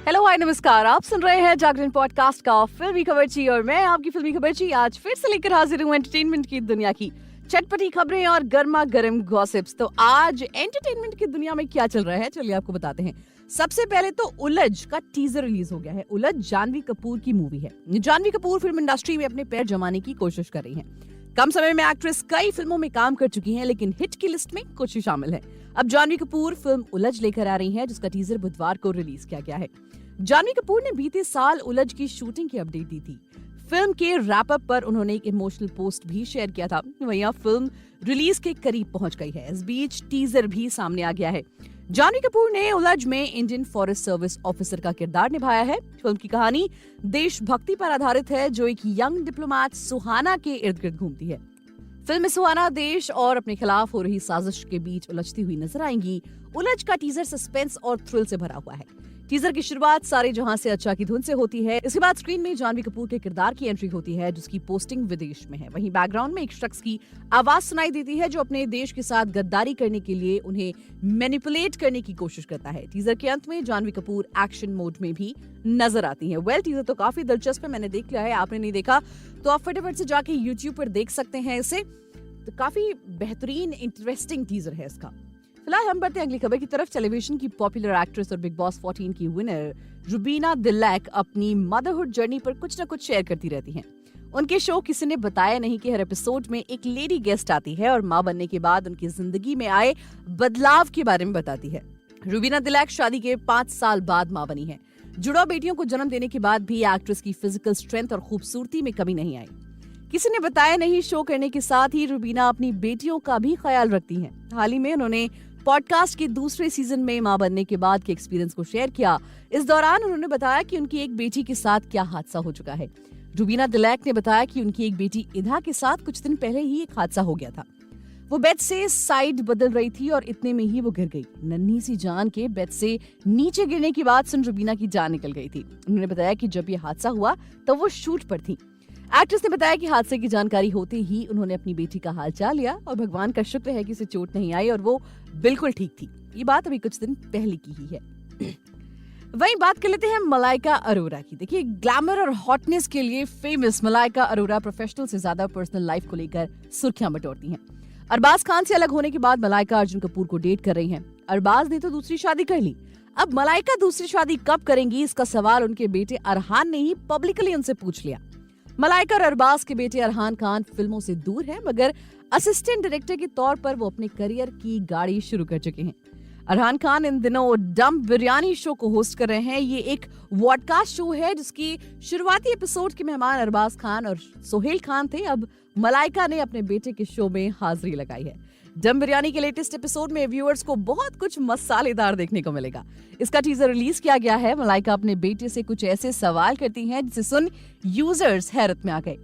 Hello hi नमस्कार, आप सुन रहे हैं जागरण पॉडकास्ट का फिल्मी खबरची और मैं आपकी फिल्मी खबरची आज फिर से लेकर हाजिर हूँ एंटरटेनमेंट की दुनिया की चटपटी खबरें और गर्मा गर्म गॉसिप्स। तो आज एंटरटेनमेंट की दुनिया में क्या चल रहा है चलिए आपको बताते हैं। सबसे पहले तो उलझ का टीजर रिलीज हो गया है। उलझ जानवी कपूर की मूवी है। जानवी कपूर फिल्म इंडस्ट्री में अपने पैर जमाने की कोशिश कर रही हैं। कम समय में एक्ट्रेस कई फिल्मों में काम कर चुकी हैं, लेकिन हिट की लिस्ट में कुछ ही शामिल है। अब जानवी कपूर फिल्म उलझ लेकर आ रही हैं, जिसका टीजर बुधवार को रिलीज किया गया है। जानवी कपूर ने बीते साल उलझ की शूटिंग की अपडेट दी थी। फिल्म के रैप अप पर उन्होंने एक इमोशनल पोस्ट भी शेयर किया था। वहीं अब फिल्म रिलीज के करीब पहुंच गई है। इस बीच टीजर भी सामने आ गया है। जानवी कपूर ने उलझ में इंडियन फॉरेस्ट सर्विस ऑफिसर का किरदार निभाया है। फिल्म की कहानी देशभक्ति पर आधारित है, जो एक यंग डिप्लोमेट सुहाना के इर्द गिर्द घूमती है। फिल्म में सुहाना देश और अपने खिलाफ हो रही साजिश के बीच उलझती हुई नजर आएंगी। उलझ का टीजर सस्पेंस और थ्रिल से भरा हुआ है। टीजर की शुरुआत सारे जहां से अच्छा की धुन से होती है। इसके बाद स्क्रीन में जानवी कपूर के किरदार की एंट्री होती है, जिसकी पोस्टिंग विदेश में है। वहीं बैकग्राउंड में एक शख्स की आवाज सुनाई देती है, जो अपने देश के साथ गद्दारी करने के लिए उन्हें मैनिपुलेट करने की कोशिश करता है। टीजर के अंत में जानवी कपूर एक्शन मोड में भी नजर आती है। टीजर तो काफी दिलचस्प है, मैंने देख लिया है। आपने नहीं देखा तो आप फटाफट से जाके यूट्यूब पर देख सकते हैं इसे। तो काफी बेहतरीन इंटरेस्टिंग टीजर है इसका। फिलहाल हम बढ़ते हैं अगली खबर की तरफ। टेलीविजन की पॉपुलर एक्ट्रेस और बिग बॉस 14 की विनर रुबीना दिलैक अपनी मदरहुड जर्नी पर कुछ न कुछ शेयर करती रहती हैं। उनके शो किसी ने बताया नहीं कि हर एपिसोड में एक लेडी गेस्ट आती है और मां बनने के बाद उनकी जिंदगी में आए बदलाव के बारे में बताती है। रुबीना दिलैक शादी के 5 साल बाद मां बनी है। जुड़वा बेटियों को जन्म देने के बाद भी एक्ट्रेस की फिजिकल स्ट्रेंथ और खूबसूरती में कमी नहीं आई। किसी ने बताया नहीं शो करने के साथ ही रुबीना अपनी बेटियों का भी ख्याल रखती हैं। हाल ही में उन्होंने पॉडकास्ट के दूसरे सीजन में मां बनने के बाद के एक्सपीरियंस को शेयर किया। इस दौरान उन्होंने बताया कि उनकी एक बेटी के साथ क्या हादसा हो चुका है। रुबीना दिलैक ने बताया कि उनकी एक बेटी इधा के साथ कुछ दिन पहले ही एक हादसा हो गया था। वो बेड से साइड बदल रही थी और इतने में ही वो गिर गई। नन्ही सी जान के बेड से नीचे गिरने की बात सुन रुबीना की जान निकल गई थी। उन्होंने बताया कि जब ये हादसा हुआ तब वो शूट पर थी। एक्ट्रेस ने बताया कि हादसे की जानकारी होते ही उन्होंने अपनी बेटी का हालचाल लिया और भगवान का शुक्र है कि उसे चोट नहीं आई और वो बिल्कुल ठीक थी। ये बात अभी कुछ दिन पहले की ही है। वहीं बात कर लेते हैं मलाइका अरोरा की। देखिए, ग्लैमर और हॉटनेस के लिए फेमस मलाइका अरोरा प्रोफेशनल से ज्यादा पर्सनल लाइफ को लेकर सुर्खियां बटोरती हैं। अरबाज खान से अलग होने के बाद मलाइका अर्जुन कपूर को डेट कर रही हैं। अरबाज ने तो दूसरी शादी कर ली। अब मलाइका दूसरी शादी कब करेंगी, इसका सवाल उनके बेटे अरहान ने ही पब्लिकली उनसे पूछ लिया। मलाइका और अरबाज के बेटे अरहान खान फिल्मों से दूर हैं, मगर असिस्टेंट डायरेक्टर के तौर पर वो अपने करियर की गाड़ी शुरू कर चुके हैं। अरहान खान इन दिनों दम बिरयानी शो को होस्ट कर रहे हैं। ये एक पॉडकास्ट शो है जिसकी शुरुआती एपिसोड के मेहमान अरबाज खान और सोहेल खान थे। अब मलाइका ने अपने बेटे के शो में हाजिरी लगाई है। दम बिरयानी के लेटेस्ट एपिसोड में व्यूअर्स को बहुत कुछ मसालेदार देखने को मिलेगा। इसका टीजर रिलीज किया गया है। मलाइका अपने बेटे से कुछ ऐसे सवाल करती हैं जिसे सुन यूजर्स हैरत में आ गए।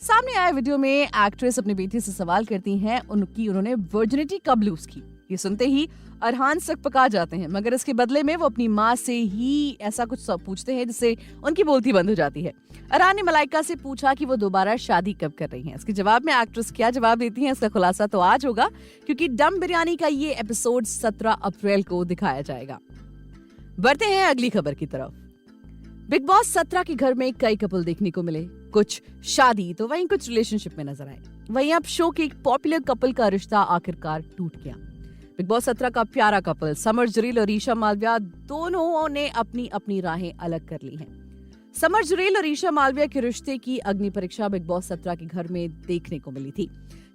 सामने आए वीडियो में एक्ट्रेस अपने बेटे से सवाल करती हैं उन्होंने वर्जिनिटी कब लूज की। ये सुनते ही अरहान सकपका जाते हैं, मगर इसके बदले में वो अपनी माँ से ही ऐसा कुछ पूछते हैं जिससे उनकी बोलती बंद हो जाती है। अरहान ने मलाइका से पूछा कि वो दोबारा शादी कब कर रही हैं। इसके जवाब में एक्ट्रेस क्या जवाब देती हैं, इसका खुलासा तो आज होगा, क्योंकि दम बिरयानी का ये एपिसोड 17 अप्रैल को दिखाया जाएगा। बढ़ते हैं अगली खबर की तरफ। बिग बॉस 17 के घर में कई कपल देखने को मिले। कुछ शादी तो वहीं कुछ रिलेशनशिप में नजर आए। वहीं अब शो के एक पॉपुलर कपल का रिश्ता आखिरकार टूट गया। बिग बॉस 17 का प्यारा कपल समर जुरेल और ईशा मालविया दोनों ने अपनी अपनी राहें अलग कर ली हैं। समर जुरेल और ईशा मालविया के रिश्ते की अग्नि परीक्षा बिग बॉस 17 के घर में देखने को मिली थी,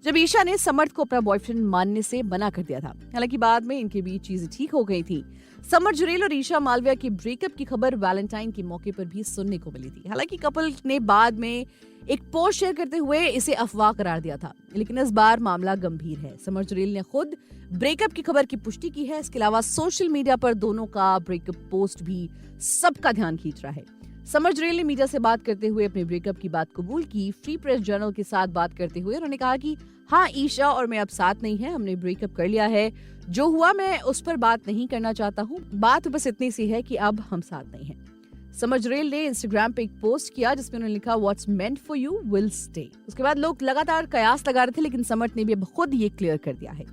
जब ईशा ने समर्थ को अपना बॉयफ्रेंड मानने से मना कर दिया था। हालांकि बाद में इनके बीच चीजें ठीक हो गई थी। समर जुरेल और ईशा मालविया के ब्रेकअप की खबर वैलेंटाइन के मौके पर भी सुनने को मिली थी। हालांकि कपल ने बाद में एक पोस्ट शेयर करते हुए इसे अफवाह करार दिया था, लेकिन इस बार मामला गंभीर है। समर जुरेल ने खुद ब्रेकअप की खबर की पुष्टि की है। इसके अलावा सोशल मीडिया पर दोनों का ब्रेकअप पोस्ट भी सबका ध्यान खींच रहा है। समर जुरेल ने मीडिया से बात करते हुए अपने ब्रेकअप की बात कबूल की। फ्री प्रेस जर्नल के साथ बात करते हुए उन्होंने कहा कि हाँ, ईशा और मैं अब साथ नहीं है, हमने ब्रेकअप कर लिया है। जो हुआ मैं उस पर बात नहीं करना चाहता हूँ। बात बस इतनी सी है कि अब हम साथ नहीं हैं। समर जुरेल ने इंस्टाग्राम पे एक पोस्ट किया जिसमें उन्होंने लिखा what's meant for you will stay. उसके बाद लोग लगातार कयास लगा रहे थे, लेकिन समर ने भी अब खुद ये क्लियर कर दिया है।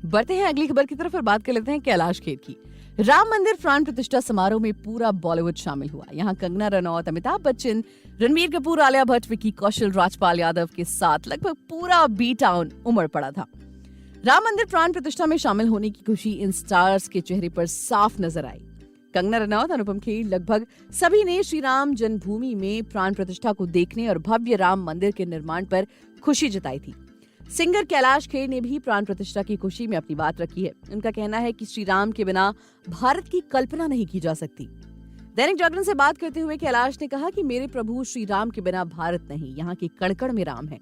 बढ़ते हैं अगली खबर की तरफ और बात कर लेते हैं कैलाश खेर की। राम मंदिर प्राण प्रतिष्ठा समारोह में पूरा बॉलीवुड शामिल हुआ। यहाँ कंगना रनौत, अमिताभ बच्चन, रणबीर कपूर, आलिया भट्ट, विकी कौशल, राजपाल यादव के साथ लगभग पूरा बी टाउन उमड़ पड़ा था। राम मंदिर प्राण प्रतिष्ठा में शामिल होने की खुशी इन स्टार्स के चेहरे पर साफ नजर आई। कंगना रनौत, अनुपम खेर, लगभग सभी ने श्री राम जन्मभूमि में प्राण प्रतिष्ठा को देखने और भव्य राम मंदिर के निर्माण पर खुशी जताई थी। सिंगर कैलाश खेर ने भी प्राण प्रतिष्ठा की खुशी में अपनी बात रखी है। उनका कहना है कि श्री राम के बिना भारत की कल्पना नहीं की जा सकती। दैनिक जागरण से बात करते हुए कैलाश ने कहा कि मेरे प्रभु श्री राम के बिना भारत नहीं, यहाँ के कण-कण में राम है।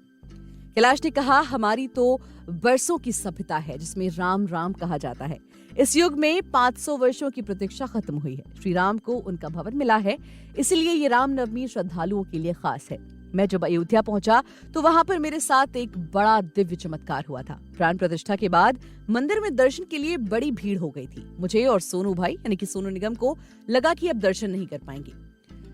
कैलाश ने कहा, हमारी तो बरसों की सभ्यता है जिसमें राम राम कहा जाता है। इस युग में 500 वर्षों की प्रतीक्षा खत्म हुई है। श्री राम को उनका भवन मिला है, इसलिए ये रामनवमी श्रद्धालुओं के लिए खास है। मैं जब अयोध्या पहुंचा तो वहां पर मेरे साथ एक बड़ा दिव्य चमत्कार हुआ था। प्राण प्रतिष्ठा के बाद मंदिर में दर्शन के लिए बड़ी भीड़ हो गई थी। मुझे और सोनू भाई यानी कि सोनू निगम को लगा कि अब दर्शन नहीं कर पाएंगे।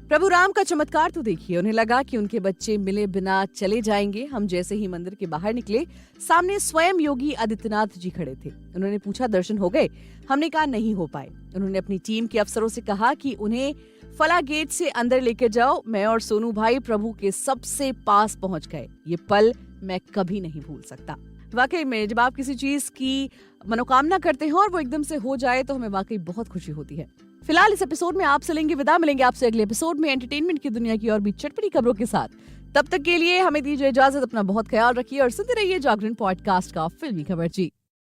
प्रभु राम का चमत्कार तो देखिए। उन्हें लगा कि उनके बच्चे मिले बिना चले जाएंगे। हम जैसे ही मंदिर के बाहर निकले, सामने स्वयं योगी आदित्यनाथ जी खड़े थे। उन्होंने पूछा, दर्शन हो गए? हमने कहा नहीं हो पाए। उन्होंने अपनी टीम के अफसरों से कहा कि उन्हें फला गेट से अंदर लेकर जाओ। मैं और सोनू भाई प्रभु के सबसे पास पहुंच गए। ये पल मैं कभी नहीं भूल सकता। वाकई में जब आप किसी चीज की मनोकामना करते हैं और वो एकदम से हो जाए तो हमें वाकई बहुत खुशी होती है। फिलहाल इस एपिसोड में आपसे लेंगे विदा। मिलेंगे आपसे अगले एपिसोड में एंटरटेनमेंट की दुनिया की और भी चटपटी खबरों के साथ। तब तक के लिए हमें दीजिए इजाजत। अपना बहुत ख्याल रखिए और सुनते रहिए जागरण पॉडकास्ट का फिल्मी खबर जी।